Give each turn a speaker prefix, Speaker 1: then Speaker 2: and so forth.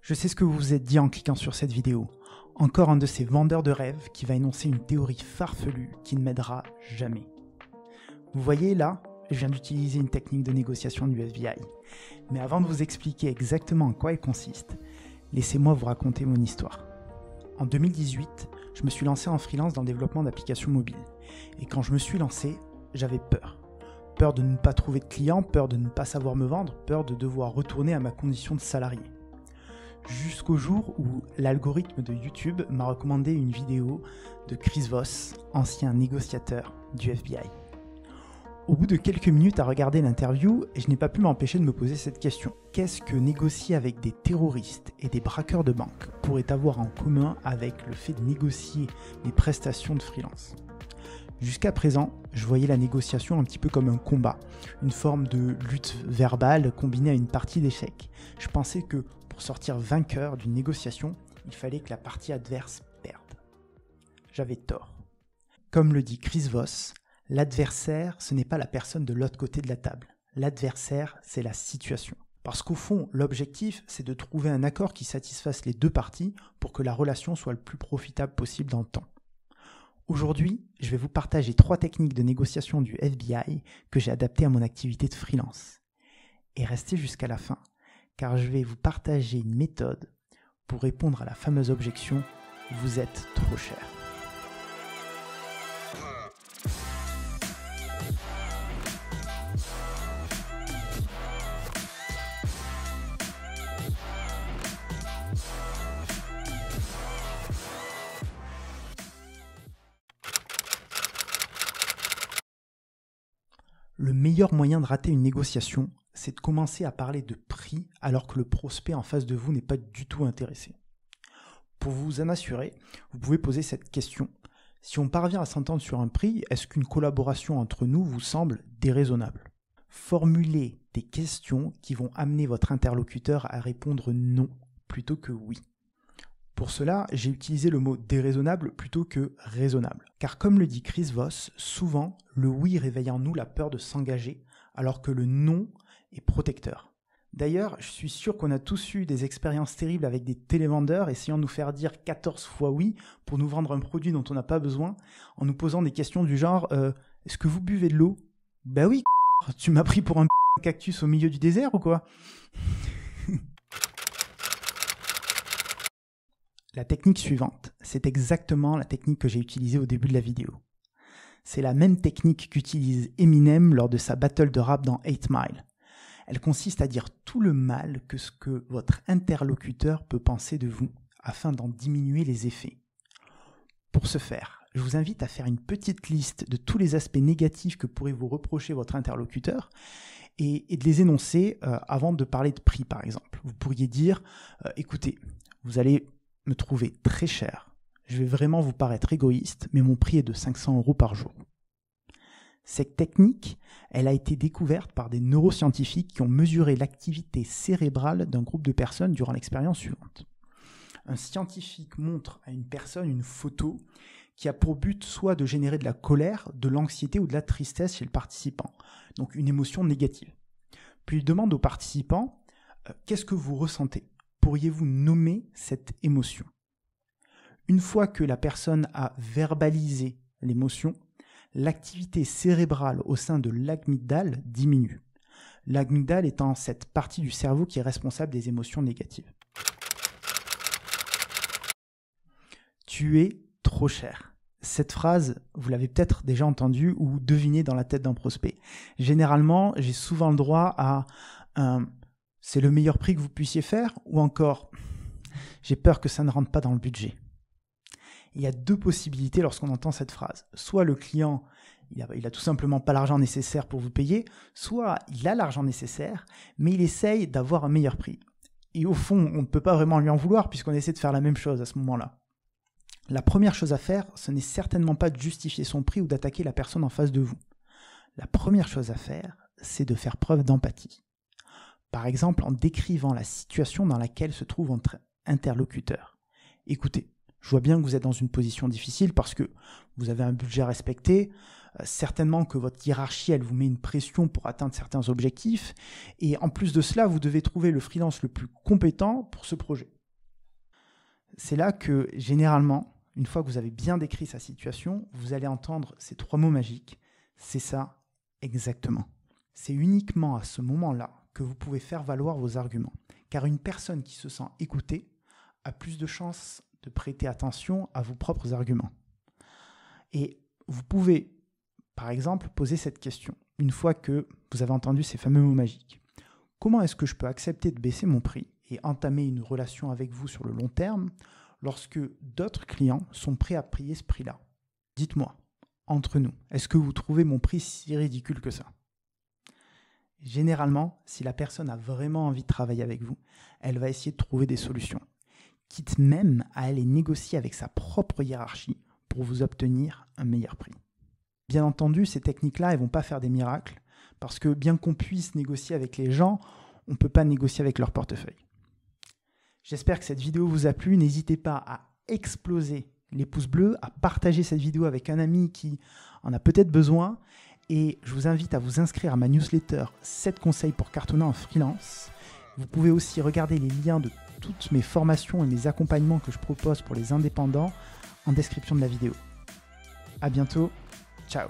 Speaker 1: Je sais ce que vous vous êtes dit en cliquant sur cette vidéo. Encore un de ces vendeurs de rêves qui va énoncer une théorie farfelue qui ne m'aidera jamais. Vous voyez là, je viens d'utiliser une technique de négociation du FBI. Mais avant de vous expliquer exactement en quoi elle consiste, laissez-moi vous raconter mon histoire. En 2018, je me suis lancé en freelance dans le développement d'applications mobiles. Et quand je me suis lancé, j'avais peur. Peur de ne pas trouver de clients, peur de ne pas savoir me vendre, peur de devoir retourner à ma condition de salarié. Jusqu'au jour où l'algorithme de YouTube m'a recommandé une vidéo de Chris Voss, ancien négociateur du FBI. Au bout de quelques minutes à regarder l'interview, je n'ai pas pu m'empêcher de me poser cette question. Qu'est-ce que négocier avec des terroristes et des braqueurs de banque pourrait avoir en commun avec le fait de négocier mes prestations de freelance ? Jusqu'à présent, je voyais la négociation un petit peu comme un combat, une forme de lutte verbale combinée à une partie d'échecs. Je pensais que pour sortir vainqueur d'une négociation, il fallait que la partie adverse perde. J'avais tort. Comme le dit Chris Voss, l'adversaire, ce n'est pas la personne de l'autre côté de la table. L'adversaire, c'est la situation. Parce qu'au fond, l'objectif, c'est de trouver un accord qui satisfasse les deux parties pour que la relation soit le plus profitable possible dans le temps. Aujourd'hui, je vais vous partager 3 techniques de négociation du FBI que j'ai adaptées à mon activité de freelance. Et restez jusqu'à la fin, car je vais vous partager une méthode pour répondre à la fameuse objection « Vous êtes trop cher ». Le meilleur moyen de rater une négociation, c'est de commencer à parler de prix alors que le prospect en face de vous n'est pas du tout intéressé. Pour vous en assurer, vous pouvez poser cette question. Si on parvient à s'entendre sur un prix, est-ce qu'une collaboration entre nous vous semble déraisonnable ? Formulez des questions qui vont amener votre interlocuteur à répondre non plutôt que oui. Pour cela, j'ai utilisé le mot déraisonnable plutôt que raisonnable. Car comme le dit Chris Voss, souvent, le oui réveille en nous la peur de s'engager, alors que le non est protecteur. D'ailleurs, je suis sûr qu'on a tous eu des expériences terribles avec des télévendeurs essayant de nous faire dire 14 fois oui pour nous vendre un produit dont on n'a pas besoin, en nous posant des questions du genre « Est-ce que vous buvez de l'eau ?»« Bah oui, tu m'as pris pour un cactus au milieu du désert ou quoi ?» La technique suivante, c'est exactement la technique que j'ai utilisée au début de la vidéo. C'est la même technique qu'utilise Eminem lors de sa battle de rap dans 8 Mile. Elle consiste à dire tout le mal que ce que votre interlocuteur peut penser de vous, afin d'en diminuer les effets. Pour ce faire, je vous invite à faire une petite liste de tous les aspects négatifs que pourrait vous reprocher votre interlocuteur et de les énoncer avant de parler de prix par exemple. Vous pourriez dire, écoutez, vous allez me trouver très cher. Je vais vraiment vous paraître égoïste, mais mon prix est de 500 € par jour. Cette technique, elle a été découverte par des neuroscientifiques qui ont mesuré l'activité cérébrale d'un groupe de personnes durant l'expérience suivante. Un scientifique montre à une personne une photo qui a pour but soit de générer de la colère, de l'anxiété ou de la tristesse chez le participant, donc une émotion négative. Puis il demande aux participants « Qu'est-ce que vous ressentez ? Pourriez-vous nommer cette émotion ?» Une fois que la personne a verbalisé l'émotion, l'activité cérébrale au sein de l'amygdale diminue. L'amygdale étant cette partie du cerveau qui est responsable des émotions négatives. Tu es trop cher. Cette phrase, vous l'avez peut-être déjà entendue ou devinée dans la tête d'un prospect. Généralement, j'ai souvent le droit à un « c'est le meilleur prix que vous puissiez faire » ou encore « j'ai peur que ça ne rentre pas dans le budget ». Il y a 2 possibilités lorsqu'on entend cette phrase. Soit le client, il a tout simplement pas l'argent nécessaire pour vous payer, soit il a l'argent nécessaire, mais il essaye d'avoir un meilleur prix. Et au fond, on ne peut pas vraiment lui en vouloir puisqu'on essaie de faire la même chose à ce moment-là. La première chose à faire, ce n'est certainement pas de justifier son prix ou d'attaquer la personne en face de vous. La première chose à faire, c'est de faire preuve d'empathie. Par exemple, en décrivant la situation dans laquelle se trouve votre interlocuteur. Écoutez, je vois bien que vous êtes dans une position difficile parce que vous avez un budget à respecter, certainement que votre hiérarchie, elle vous met une pression pour atteindre certains objectifs, et en plus de cela, vous devez trouver le freelance le plus compétent pour ce projet. c'est là que généralement, une fois que vous avez bien décrit sa situation, vous allez entendre ces 3 mots magiques. C'est ça, exactement. C'est uniquement à ce moment-là que vous pouvez faire valoir vos arguments. Car une personne qui se sent écoutée a plus de chances de prêter attention à vos propres arguments. Et vous pouvez, par exemple, poser cette question, une fois que vous avez entendu ces fameux mots magiques. Comment est-ce que je peux accepter de baisser mon prix et entamer une relation avec vous sur le long terme lorsque d'autres clients sont prêts à payer ce prix-là? Dites-moi, entre nous, est-ce que vous trouvez mon prix si ridicule que ça? Généralement, si la personne a vraiment envie de travailler avec vous, elle va essayer de trouver des solutions, quitte même à aller négocier avec sa propre hiérarchie pour vous obtenir un meilleur prix. Bien entendu, ces techniques-là, elles ne vont pas faire des miracles, parce que bien qu'on puisse négocier avec les gens, on ne peut pas négocier avec leur portefeuille. J'espère que cette vidéo vous a plu. N'hésitez pas à exploser les pouces bleus, à partager cette vidéo avec un ami qui en a peut-être besoin. Et je vous invite à vous inscrire à ma newsletter 7 conseils pour cartonner en freelance. Vous pouvez aussi regarder les liens de toutes mes formations et mes accompagnements que je propose pour les indépendants en description de la vidéo. À bientôt, ciao.